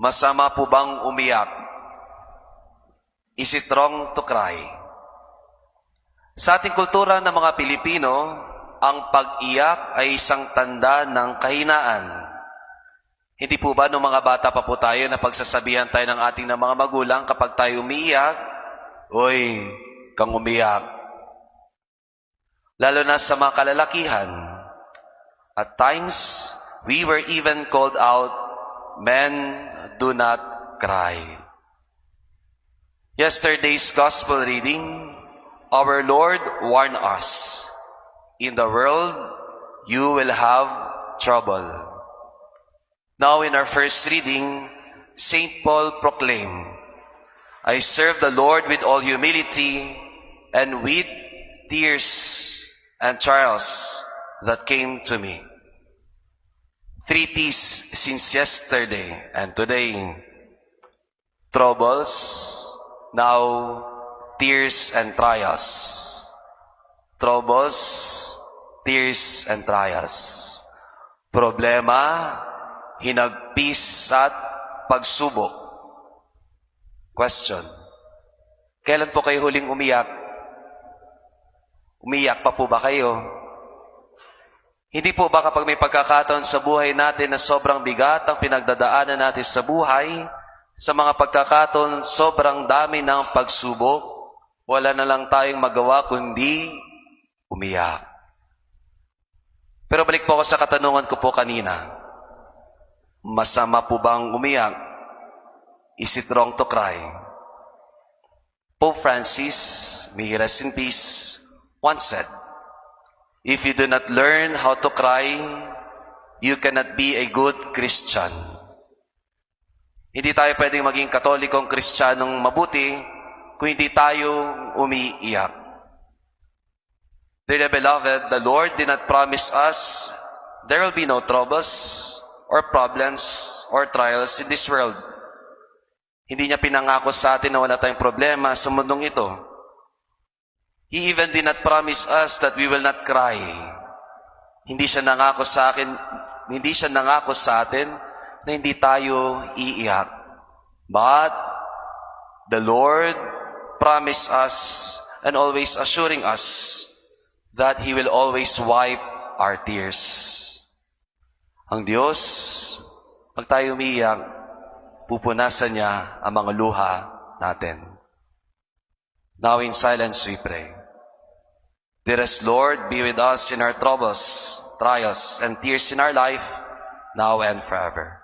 Masama po bang umiyak? Is it wrong to cry? Sa ating kultura ng mga Pilipino, ang pag-iyak ay isang tanda ng kahinaan. Hindi po ba nung mga bata pa po tayo na pagsasabihan tayo ng ating mga magulang kapag tayo umiiyak, "Uy, kang umiyak." Lalo na sa mga kalalakihan. At times, we were even called out, "Men, do not cry." Yesterday's gospel reading, our Lord warned us, "In the world, you will have trouble." Now in our first reading, St. Paul proclaimed, "I serve the Lord with all humility and with tears and trials that came to me." 3 T's since yesterday and today. Troubles, now tears and trials. Troubles, tears and trials. Problema, hinagpis at pagsubok. Question. Kailan po kayo huling umiyak? Umiyak pa po ba kayo? Hindi po ba kapag may pagkakataon sa buhay natin na sobrang bigat ang pinagdadaanan natin sa buhay, sa mga pagkakataon sobrang dami ng pagsubok, wala na lang tayong magawa kundi umiyak? Pero balik po ako sa katanungan ko po kanina. Masama po bang umiyak? Is it wrong to cry? Pope Francis, may he rest in peace, once said, "If you do not learn how to cry, you cannot be a good Christian." Hindi tayo pwedeng maging Katolikong Kristiyanong mabuti kung hindi tayo umiiyak. Dear beloved, the Lord did not promise us there will be no troubles or problems or trials in this world. Hindi niya pinangako sa atin na wala tayong problema sa mundong ito. He even did not promise us that we will not cry. Hindi siya nangako sa atin na hindi tayo iiyak. But the Lord promised us and always assuring us that He will always wipe our tears. Ang Diyos, pag tayo umiiyak, pupunasan niya ang mga luha natin. Now in silence we pray. Dearest Lord, be with us in our troubles, trials, and tears in our life, now and forever.